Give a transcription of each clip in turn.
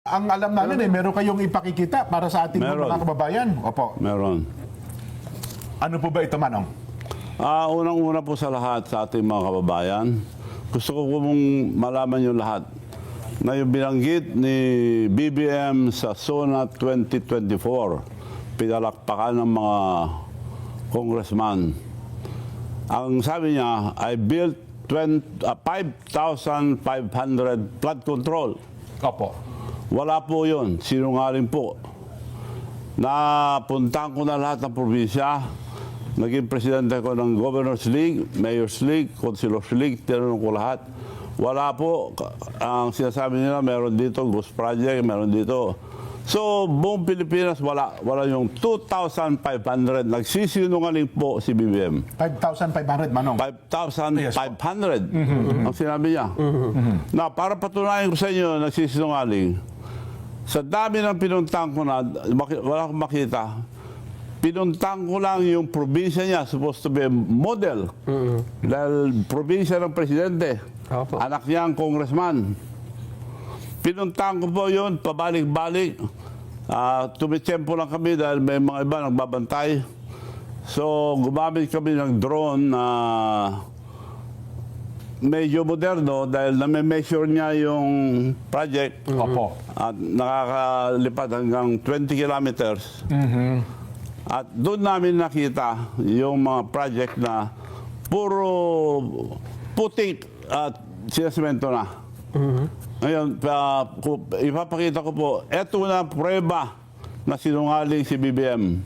Ang alam namin meron kayong ipakikita para sa ating Meron. mga kababayan. Opo. Meron. Ano po ba ito, Manong? Unang-una po sa lahat sa ating mga kababayan, gusto ko pong malaman yung lahat na yung binanggit ni BBM sa SONA 2024, pinalakpakan ng mga congressman. Ang sabi niya, I built 5,500 flood control. Opo. Wala po yun. Sinungaling po. Napuntahan ko na lahat ng probinsya. Naging presidente ko ng Governors League, Mayor's League, Councilors League. Tinanong ko lahat. Wala po. Ang sinasabi nila, meron dito Ghost Project, meron dito. So, buong Pilipinas, wala. Wala yung 2,500. Nagsisinungaling po si BBM. 5,500, Manong. 5,500 ang sinabi niya. Na para patunayan ko sa inyo, nagsisinungaling. Sa dami ng pinuntang ko na, wala akong makita. Pinuntang ko lang yung probinsya niya, supposed to be a model. Dahil probinsya ng presidente. Opo. Anak niya ang congressman. Pinuntang ko po yun, pabalik-balik. Tumitsempo lang kami dahil may mga iba nagbabantay. So, gumamit kami ng drone na medyo moderno dahil na-measure niya yung project. Opo. At nakakalipad hanggang 20 kilometers. At doon namin nakita yung mga project na puro putik at sinasemento na. Ngayon, ipapakita ko po, eto na prueba na sinungaling si BBM.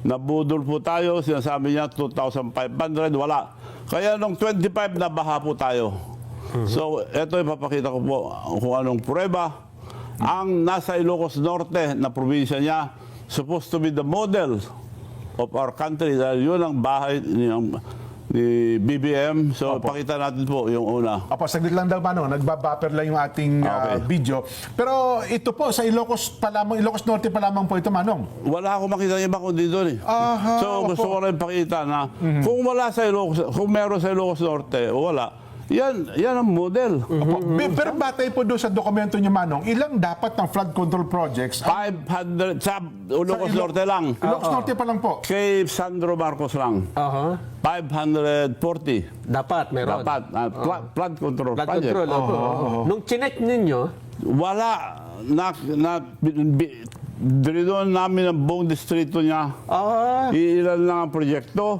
Nabudol po tayo, sinasabi niya 2,500, wala. Kaya nung 25 na baha po tayo. So, eto ipapakita ko po kung anong prueba. Ang nasa Ilocos Norte na probinsya niya, supposed to be the model of our country dahil yun ang bahay ni BBM. So, pakita natin po yung una. Opo, saglit lang daw, Manong. Nagbabuffer lang yung ating video. Pero ito po, sa Ilocos pa lamang, Ilocos Norte pa lamang po ito, Manong. Wala akong makita ng iba kundi doon eh. Aha, So, gusto ko rin pakita na kung wala sa Ilocos, kung meron sa Ilocos Norte o wala, yan ang model. Opo. Pero batay po doon sa dokumento niyo, Manong, ilang dapat ng flood control projects? 500 sa Ilocos Norte lang. Ilocos Norte pa lang po. Kay Sandro Marcos lang. 540. Dapat, meron. Dapat. Flood control Flood project. control. Nung chinek ninyo, Wala. Drinon namin ang buong distrito niya. Iilan lang ang proyekto.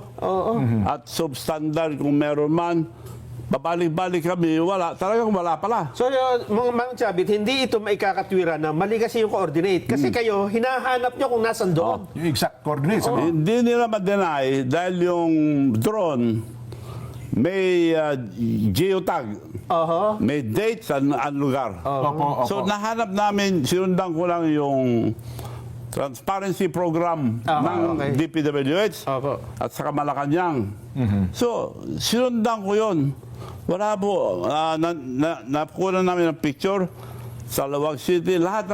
At substandard kung meron man. Babalik-balik kami, wala. Talagang wala pala. so mga Mang Chabit, hindi ito maikakatwira na mali kasi yung coordinate. Kasi kayo, hinahanap nyo kung nasan doon. Yung exact coordinates. ano? Hindi nila ma-deny dahil yung drone may geotag. May dates at lugar. Opo, opo. So nahanap namin, sinundan ko lang yung transparency program ng okay. DPWH at saka Malacanang. So sinundan ko yun. Wala po. Nakuha namin ng picture sa Lawag City. Lahat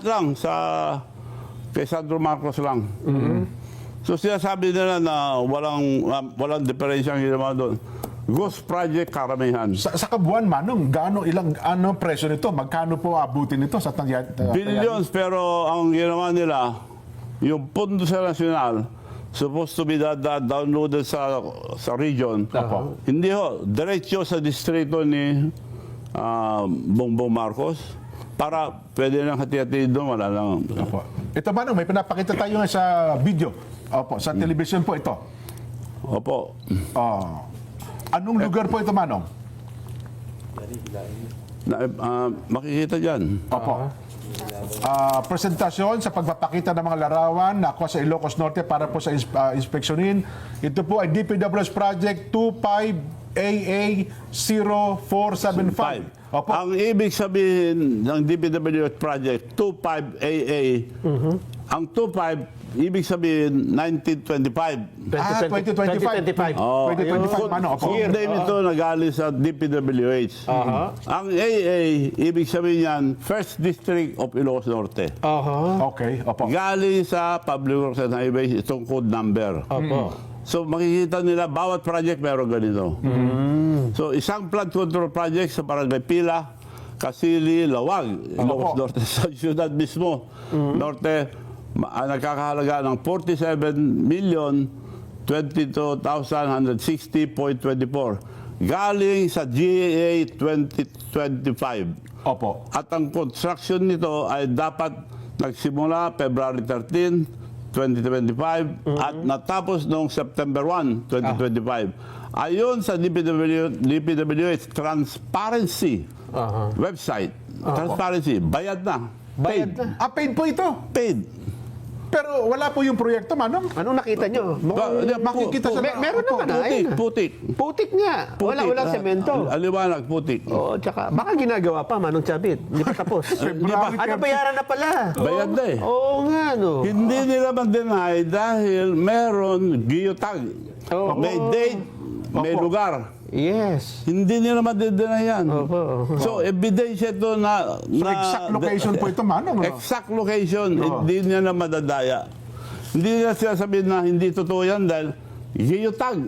lang sa kay Sandro Marcos lang. So sinasabi nila na walang diferensya ang ginawa doon. Ghost Project karamihan. Sa kabuuan, Manong, ano presyo nito? Magkano po abutin nito sa Billions, pero ang ginawa nila, yung pondo sa nasyonal, supposed to be downloaded sa region. Hindi ho, diretso sa distrito ni Bongbong Marcos para pwede lang hati-hati doon, wala lang. Opo. Ito, Manong, may pinapakita tayo nga sa video. Opo, sa television po ito. Opo. Anong lugar po ito, Manong? Makikita dyan. Opo. Presentasyon sa pagpapakita ng mga larawan na ako sa Ilocos Norte para po sa inspeksyonin. Ito po ay DPWH Project 25AA0475. Opo. Ang ibig sabihin ng DPWH Project 25AA, ang 25, ibig sabihin 1925. 2025. 2025, Manong. Opo. Full name ito nagaling sa DPWH. Ang AA, ibig sabihin yan, First District of Ilocos Norte. Okay, opo. Galing sa Public Works and Highways, itong code number. So makikita nila, bawat project meron ganito. So isang flood control project sa Barangay Pila, Kasili, Lawag, Ilocos Opo. Norte, sa syudad mismo. Norte, nagkakahalaga ng 47,022,160.24 galing sa GAA 2025. Opo. At ang construction nito ay dapat nagsimula February 13, 2025 at natapos noong September 1, 2025. Ayon sa DPWH Transparency website, Transparency, bayad na. Bayad na. Paid po ito. Paid. Pero wala po yung proyekto, Manong. Anong nakita nyo? Makikita sa... Meron naman na. Putik, ayun na. putik. Putik nga. Walang semento. Aliwanag, putik. Oo, tsaka baka ginagawa pa, Manong Chabit. Hindi pa tapos. Ano, bayaran na pala? Bayad na eh. Oo nga, no. Hindi nila man-deny dahil meron geotag. Oo. May date, may Opo. lugar. Yes. Hindi nila ma-deny yan. Opo. So, ebidensya ito na... So, exact location po ito, Manong. No? Exact location. Hindi niya na madadaya. Hindi nila sinasabihin na hindi totoo yan dahil geotag.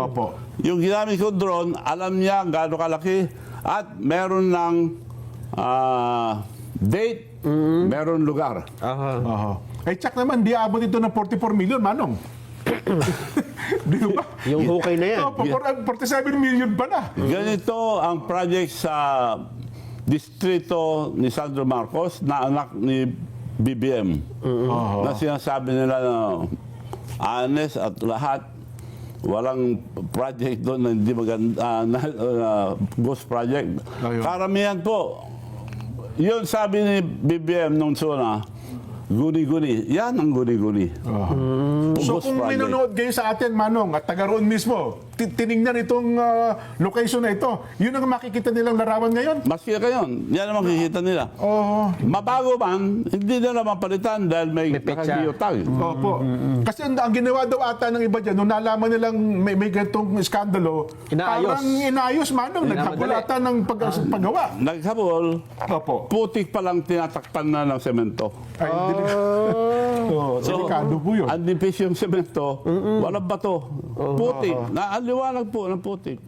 Opo. Yung ginamit ko drone, alam niya gaano kalaki at meron ng date, meron lugar. Oho. Check naman, di abot ito ng 44 million, Manong. Di ba? Yung hukay na yan. Opo, 47 million pa na. Ganito ang project sa distrito ni Sandro Marcos na anak ni BBM. Na sinasabi nila na honest at lahat, walang project doon na hindi maganda, ghost project. Ayun. Karamihan po, yun sabi ni BBM nung suna, guni-guni. Yan ang guni-guni. So Ghost kung project. minonood kayo sa atin, Manong, at taga roon mismo, tinignan itong location na ito, yun ang makikita nilang larawan ngayon? Maski kayon, yan ang makikita nila. Oo. Mabago man, hindi nila mapalitan dahil may petsa. nakageotag. Opo. Kasi ang ginawa daw ata ng iba dyan, nung nalaman nilang may ganitong skandalo, Inaayos. parang inayos, Manong, naghabol Minamadali. ata ng paggawa. Naghabol, Opo. putik pa lang tinatakpan na ng semento. Ay, delikado po yun. Ang nipis yung semento, walang bato. Putik. Naaliwanag po ng putik.